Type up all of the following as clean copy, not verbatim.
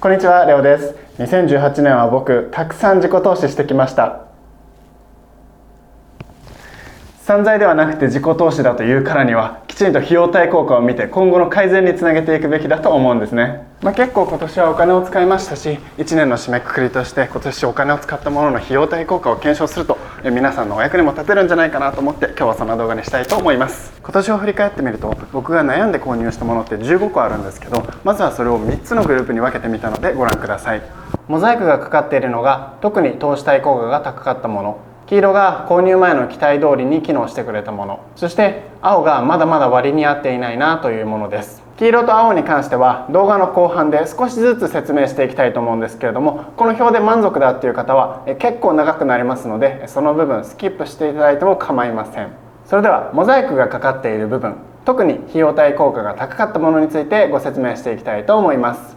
こんにちは、レオです。2018年は僕、たくさん自己投資してきました。散財ではなくて自己投資だというからには、きちんと費用対効果を見て今後の改善につなげていくべきだと思うんですね。結構今年はお金を使いましたし、1年の締めくくりとして今年お金を使ったものの費用対効果を検証すると皆さんのお役にも立てるんじゃないかなと思って、今日はそんな動画にしたいと思います。今年を振り返ってみると、僕が悩んで購入したものって15個あるんですけど、まずはそれを3つのグループに分けてみたのでご覧ください。モザイクがかかっているのが特に投資対効果が高かったもの、黄色が購入前の期待通りに機能してくれたもの、そして青がまだまだ割に合っていないなというものです。黄色と青に関しては動画の後半で少しずつ説明していきたいと思うんですけれども、この表で満足だっていう方は結構長くなりますので、その部分スキップしていただいても構いません。それではモザイクがかかっている部分、特に費用対効果が高かったものについてご説明していきたいと思います。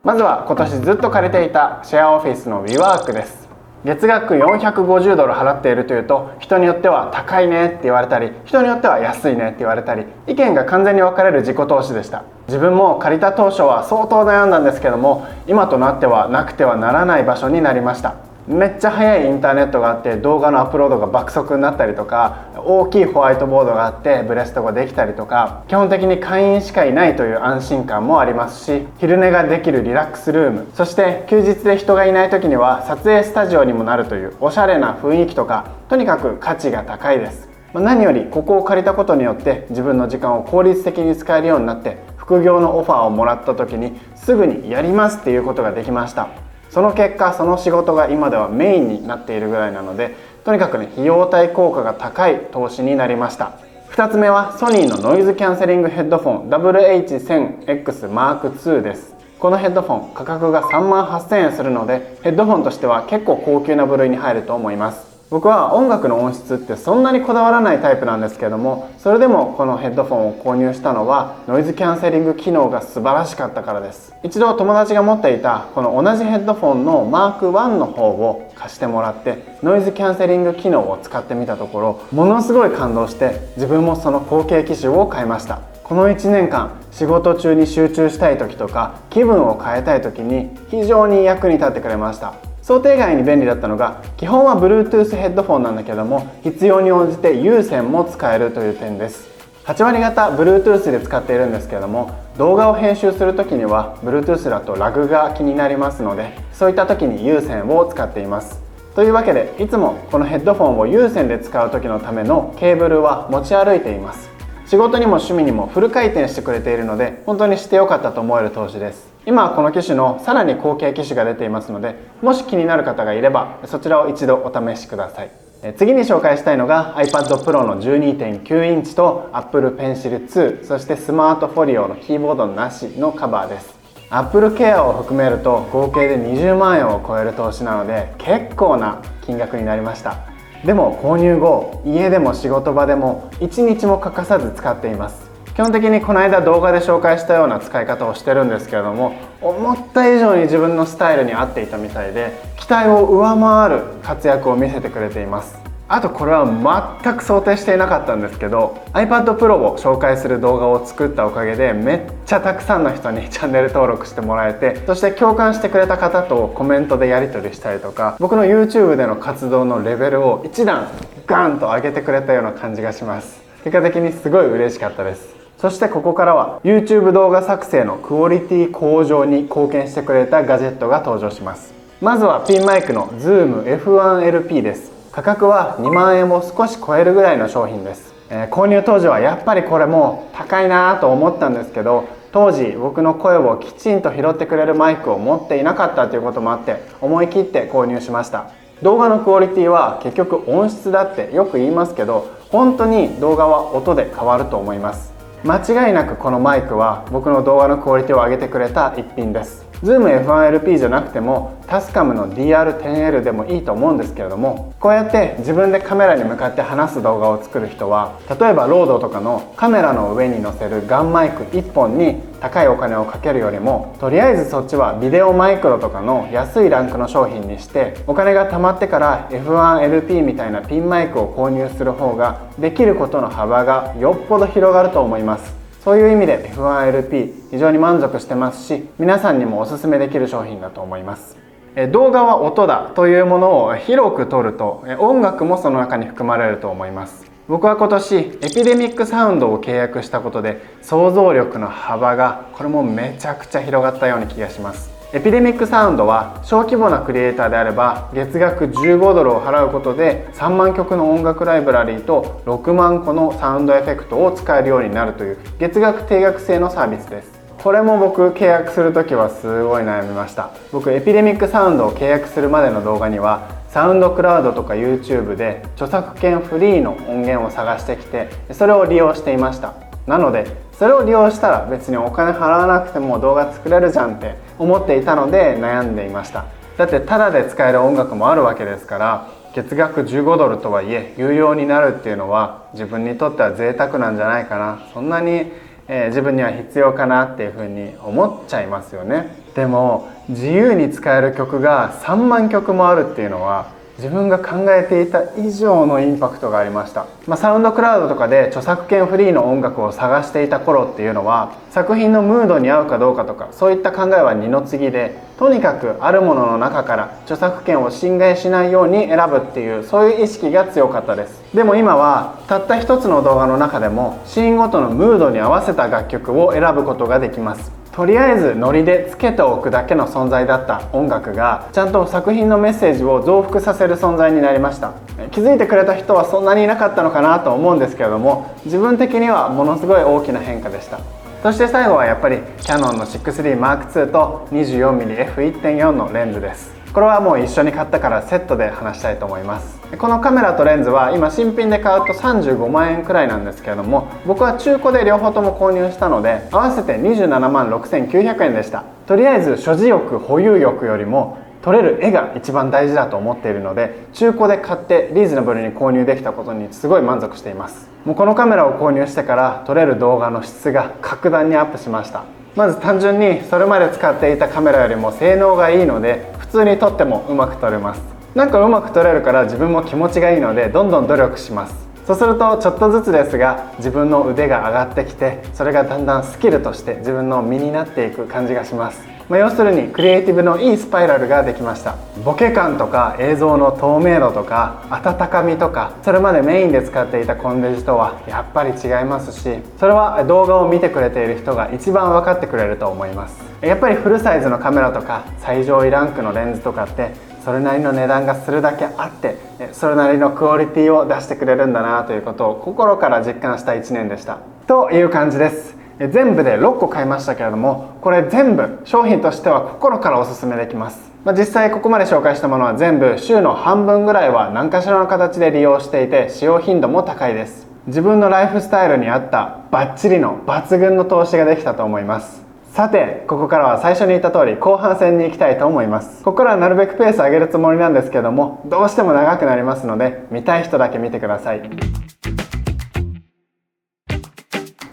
まずは今年ずっと借りていたシェアオフィスの WeWork です。月額450ドル払っているというと、人によっては高いねって言われたり、人によっては安いねって言われたり、意見が完全に分かれる自己投資でした。自分も借りた当初は相当悩んだんですけども、今となってはなくてはならない場所になりました。めっちゃ速いインターネットがあって、動画のアップロードが爆速になったりとか、大きいホワイトボードがあってブレストができたりとか、基本的に会員しかいないという安心感もありますし、昼寝ができるリラックスルーム、そして休日で人がいない時には撮影スタジオにもなるというおしゃれな雰囲気とか、とにかく価値が高いです。何よりここを借りたことによって自分の時間を効率的に使えるようになって、副業のオファーをもらった時にすぐにやりますっていうことができました。その結果、その仕事が今ではメインになっているぐらいなので、とにかく費用対効果が高い投資になりました。2つ目はソニーのノイズキャンセリングヘッドフォン WH-1000X Mark II です。このヘッドフォン価格が38,000円するので、ヘッドフォンとしては結構高級な部類に入ると思います。僕は音楽の音質ってそんなにこだわらないタイプなんですけども、それでもこのヘッドフォンを購入したのはノイズキャンセリング機能が素晴らしかったからです。一度友達が持っていたこの同じヘッドフォンの Mark I の方を貸してもらって、ノイズキャンセリング機能を使ってみたところ、ものすごい感動して自分もその後継機種を買いました。この1年間仕事中に集中したい時とか気分を変えたい時に非常に役に立ってくれました。想定外に便利だったのが、基本は Bluetooth ヘッドフォンなんだけども、必要に応じて有線も使えるという点です。8割方 Bluetooth で使っているんですけれども、動画を編集する時には Bluetooth だとラグが気になりますので、そういった時に有線を使っています。というわけで、いつもこのヘッドフォンを有線で使う時のためのケーブルは持ち歩いています。仕事にも趣味にもフル回転してくれているので、本当にしてよかったと思える投資です。今はこの機種のさらに後継機種が出ていますので、もし気になる方がいればそちらを一度お試しください。次に紹介したいのが iPad Pro の 12.9 インチと Apple Pencil 2、そしてスマートフォリオのキーボードなしのカバーです。Apple Care を含めると合計で20万円を超える投資なので、結構な金額になりました。でも購入後、家でも仕事場でも1日も欠かさず使っています。基本的にこの間動画で紹介したような使い方をしてるんですけれども、思った以上に自分のスタイルに合っていたみたいで、期待を上回る活躍を見せてくれています。あとこれは全く想定していなかったんですけど、 iPad Pro を紹介する動画を作ったおかげでめっちゃたくさんの人にチャンネル登録してもらえて、そして共感してくれた方とコメントでやり取りしたりとか、僕の YouTube での活動のレベルを一段ガンと上げてくれたような感じがします。結果的にすごい嬉しかったです。そしてここからは YouTube 動画作成のクオリティ向上に貢献してくれたガジェットが登場します。まずはピンマイクの Zoom F1LP です。価格は2万円を少し超えるぐらいの商品です。購入当時はやっぱりこれもう高いなと思ったんですけど、当時僕の声をきちんと拾ってくれるマイクを持っていなかったということもあって、思い切って購入しました。動画のクオリティは結局音質だってよく言いますけど、本当に動画は音で変わると思います。間違いなくこのマイクは僕の動画のクオリティを上げてくれた一品です。Zoom F1LP じゃなくてもタスカムの DR10L でもいいと思うんですけれども、こうやって自分でカメラに向かって話す動画を作る人は、例えばロードとかのカメラの上に載せるガンマイク1本に高いお金をかけるよりも、とりあえずそっちはビデオマイクロとかの安いランクの商品にして、お金が貯まってから F1LP みたいなピンマイクを購入する方ができることの幅がよっぽど広がると思います。そういう意味で F1LP 非常に満足してますし、皆さんにもおすすめできる商品だと思います。動画は音だというものを広く取ると、音楽もその中に含まれると思います。僕は今年エピデミックサウンドを契約したことで、想像力の幅がこれもめちゃくちゃ広がったような気がします。エピデミックサウンドは小規模なクリエイターであれば月額15ドルを払うことで3万曲の音楽ライブラリーと6万個のサウンドエフェクトを使えるようになるという月額定額制のサービスです。これも僕契約する時はすごい悩みました。僕エピデミックサウンドを契約するまでの動画にはサウンドクラウドとか YouTube で著作権フリーの音源を探してきて、それを利用していました。なのでそれを利用したら別にお金払わなくても動画作れるじゃんって思っていたので悩んでいました。だってタダで使える音楽もあるわけですから、月額15ドルとはいえ有料になるっていうのは自分にとっては贅沢なんじゃないかな、そんなに自分には必要かなっていうふうに思っちゃいますよね。でも自由に使える曲が3万曲もあるっていうのは自分が考えていた以上のインパクトがありました。サウンドクラウドとかで著作権フリーの音楽を探していた頃っていうのは作品のムードに合うかどうかとかそういった考えは二の次で、とにかくあるものの中から著作権を侵害しないように選ぶっていうそういう意識が強かったです。でも今はたった一つの動画の中でもシーンごとのムードに合わせた楽曲を選ぶことができます。とりあえずノリでつけておくだけの存在だった音楽がちゃんと作品のメッセージを増幅させる存在になりました。気づいてくれた人はそんなにいなかったのかなと思うんですけれども、自分的にはものすごい大きな変化でした。そして最後はやっぱりキヤノンの 6D Mark II と 24mm f1.4 のレンズです。これはもう一緒に買ったからセットで話したいと思います。このカメラとレンズは今新品で買うと35万円くらいなんですけれども、僕は中古で両方とも購入したので合わせて27万6900円でした。とりあえず所持欲保有欲よりも撮れる絵が一番大事だと思っているので、中古で買ってリーズナブルに購入できたことにすごい満足しています。もうこのカメラを購入してから撮れる動画の質が格段にアップしました。まず単純にそれまで使っていたカメラよりも性能がいいので普通に撮ってもうまく撮れます。なんかうまく撮れるから自分も気持ちがいいのでどんどん努力します。そうするとちょっとずつですが自分の腕が上がってきて、それがだんだんスキルとして自分の身になっていく感じがします。要するにクリエイティブのいいスパイラルができました。ボケ感とか映像の透明度とか温かみとか、それまでメインで使っていたコンデジとはやっぱり違いますし、それは動画を見てくれている人が一番分かってくれると思います。やっぱりフルサイズのカメラとか最上位ランクのレンズとかってそれなりの値段がするだけあって、それなりのクオリティを出してくれるんだなということを心から実感した1年でしたという感じです。全部で6個買いましたけれども、これ全部商品としては心からおすすめできます。実際ここまで紹介したものは全部週の半分ぐらいは何かしらの形で利用していて使用頻度も高いです。自分のライフスタイルに合ったバッチリの抜群の投資ができたと思います。さてここからは最初に言った通り後半戦に行きたいと思います。ここからはなるべくペース上げるつもりなんですけども、どうしても長くなりますので見たい人だけ見てください。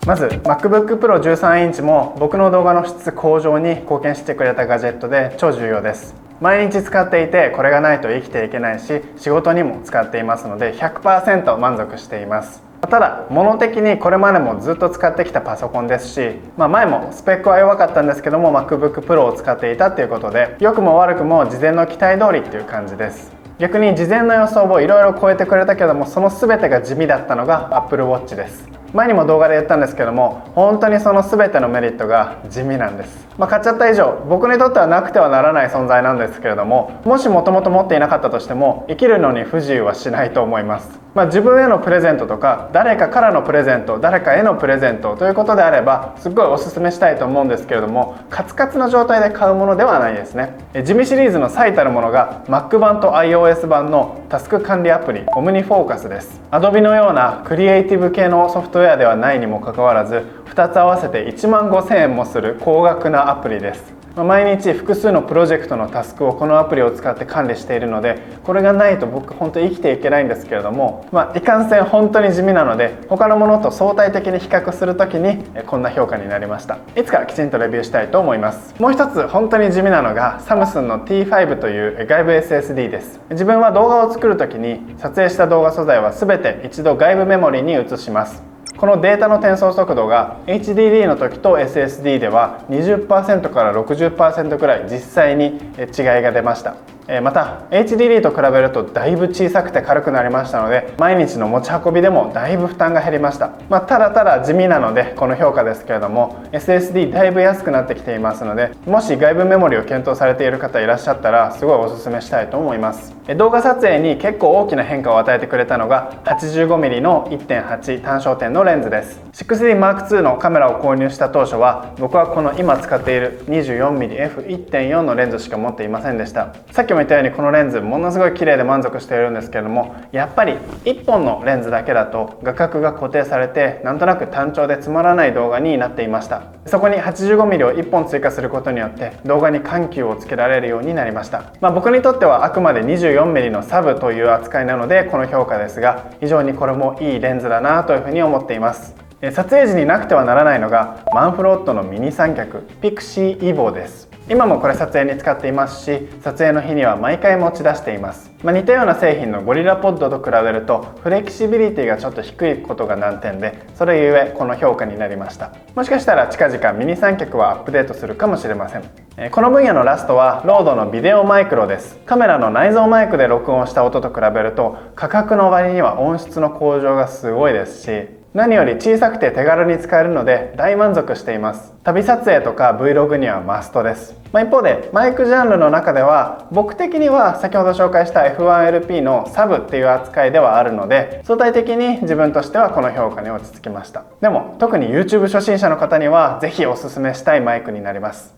まず MacBook Pro 13インチも僕の動画の質向上に貢献してくれたガジェットで超重要です。毎日使っていてこれがないと生きていけないし、仕事にも使っていますので 100% 満足しています。ただ物的にこれまでもずっと使ってきたパソコンですし、前もスペックは弱かったんですけども MacBook Pro を使っていたということで、良くも悪くも事前の期待通りっていう感じです。逆に事前の予想をいろいろ超えてくれたけども、その全てが地味だったのが Apple Watch です。前にも動画で言ったんですけども、本当にその全てのメリットが地味なんです。買っちゃった以上僕にとってはなくてはならない存在なんですけれども、もしもともと持っていなかったとしても生きるのに不自由はしないと思います。自分へのプレゼントとか誰かからのプレゼント、誰かへのプレゼントということであればすっごいおすすめしたいと思うんですけれども、カツカツの状態で買うものではないですね。地味シリーズの最たるものが Mac 版と iOS 版のタスク管理アプリ OmniFocus です。 Adobe のようなクリエイティブ系のソフトウェアではないにもかかわらず2つ合わせて1万5000円もする高額なアプリです。毎日複数のプロジェクトのタスクをこのアプリを使って管理しているので、これがないと僕本当に生きていけないんですけれども、いかんせん本当に地味なので他のものと相対的に比較するときにこんな評価になりました。いつかきちんとレビューしたいと思います。もう一つ本当に地味なのがサムスンの T5 という外部 SSD です。自分は動画を作るときに撮影した動画素材は全て一度外部メモリに移します。このデータの転送速度が HDD の時と SSD では 20% から 60% くらい実際に違いが出ました。また HDD と比べるとだいぶ小さくて軽くなりましたので、毎日の持ち運びでもだいぶ負担が減りました。ただただ地味なのでこの評価ですけれども、 SSD だいぶ安くなってきていますので、もし外部メモリを検討されている方いらっしゃったらすごいおすすめしたいと思います。動画撮影に結構大きな変化を与えてくれたのが 85mm の 1.8 単焦点のレンズです。 6DMark2 のカメラを購入した当初は僕はこの今使っている 24mmF1.4 のレンズしか持っていませんでした。さっきも言ったようにこのレンズものすごい綺麗で満足しているんですけれども、やっぱり1本のレンズだけだと画角が固定されてなんとなく単調でつまらない動画になっていました。そこに 85mm を1本追加することによって動画に緩急をつけられるようになりました。僕にとってはあくまで 24mm のサブという扱いなのでこの評価ですが、非常にこれもいいレンズだなというふうに思っています。撮影時になくてはならないのがマンフロットのミニ三脚 Pixie Evo です。今もこれ撮影に使っていますし、撮影の日には毎回持ち出しています。似たような製品のゴリラポッドと比べるとフレキシビリティがちょっと低いことが難点で、それゆえこの評価になりました。もしかしたら近々ミニ三脚はアップデートするかもしれません。この分野のラストはロードのビデオマイクロです。カメラの内蔵マイクで録音した音と比べると価格の割には音質の向上がすごいですし、何より小さくて手軽に使えるので大満足しています。旅撮影とか Vlog にはマストです。一方でマイクジャンルの中では僕的には先ほど紹介した F1LP のサブっていう扱いではあるので、相対的に自分としてはこの評価に落ち着きました。でも特に YouTube 初心者の方にはぜひおすすめしたいマイクになります。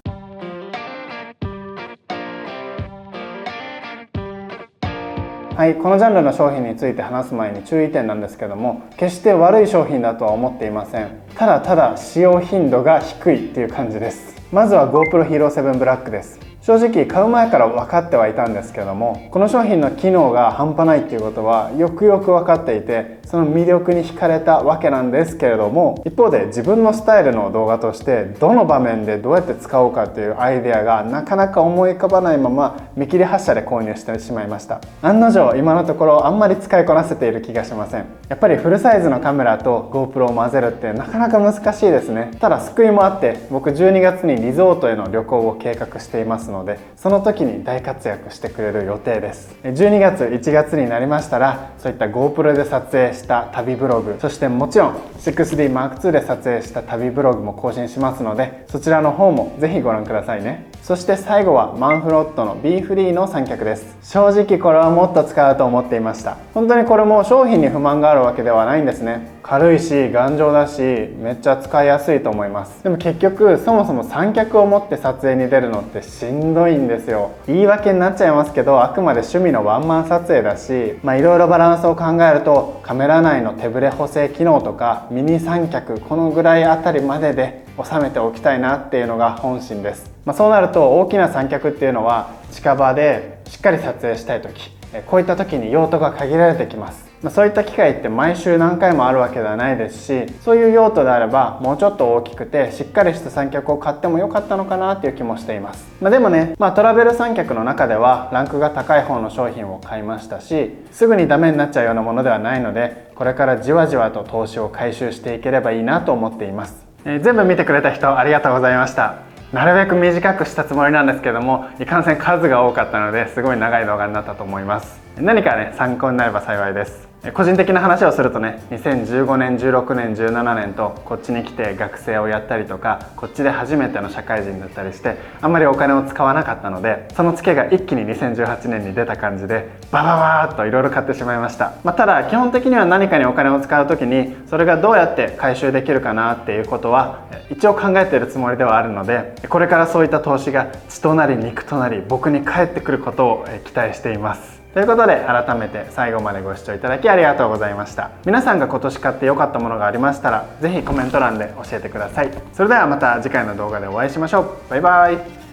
はい、このジャンルの商品について話す前に注意点なんですけども、決して悪い商品だとは思っていません。ただただ使用頻度が低いっていう感じです。まずは GoPro Hero 7 Black です。正直買う前から分かってはいたんですけども、この商品の機能が半端ないっていうことはよくよく分かっていて、その魅力に惹かれたわけなんですけれども、一方で自分のスタイルの動画としてどの場面でどうやって使おうかっていうアイデアがなかなか思い浮かばないまま見切り発車で購入してしまいました。案の定今のところあんまり使いこなせている気がしません。やっぱりフルサイズのカメラと GoPro を混ぜるってなかなか難しいですね。ただ救いもあって、僕12月にリゾートへの旅行を計画していますので、その時に大活躍してくれる予定です。12月1月になりましたら、そういった GoPro で撮影した旅ブログ、そしてもちろん 6DMark2 で撮影した旅ブログも更新しますので、そちらの方もぜひご覧くださいね。そして最後はマンフロットの B フリーの三脚です。正直これはもっと使うと思っていました。本当にこれも商品に不満があるわけではないんですね。軽いし頑丈だしめっちゃ使いやすいと思います。でも結局そもそも三脚を持って撮影に出るのってしんどいんですよ。言い訳になっちゃいますけど、あくまで趣味のワンマン撮影だし、いろいろバランスを考えるとカメラ内の手ブレ補正機能とかミニ三脚、このぐらいあたりまでで収めておきたいなっていうのが本心です。そうなると大きな三脚っていうのは近場でしっかり撮影したい時、こういった時に用途が限られてきます。そういった機会って毎週何回もあるわけではないですし、そういう用途であればもうちょっと大きくてしっかりした三脚を買ってもよかったのかなっていう気もしています。でもね、トラベル三脚の中ではランクが高い方の商品を買いましたし、すぐにダメになっちゃうようなものではないので、これからじわじわと投資を回収していければいいなと思っています。全部見てくれた人ありがとうございました。なるべく短くしたつもりなんですけども、いかんせん数が多かったのですごい長い動画になったと思います。何かね、参考になれば幸いです。個人的な話をするとね、2015年16年17年とこっちに来て学生をやったりとか、こっちで初めての社会人だったりしてあんまりお金を使わなかったので、そのツケが一気に2018年に出た感じでバババーっといろいろ買ってしまいました。ただ基本的には何かにお金を使う時にそれがどうやって回収できるかなっていうことは一応考えているつもりではあるので、これからそういった投資が血となり肉となり僕に返ってくることを期待しています。ということで改めて最後までご視聴いただきありがとうございました。皆さんが今年買って良かったものがありましたら、ぜひコメント欄で教えてください。それではまた次回の動画でお会いしましょう。バイバイ。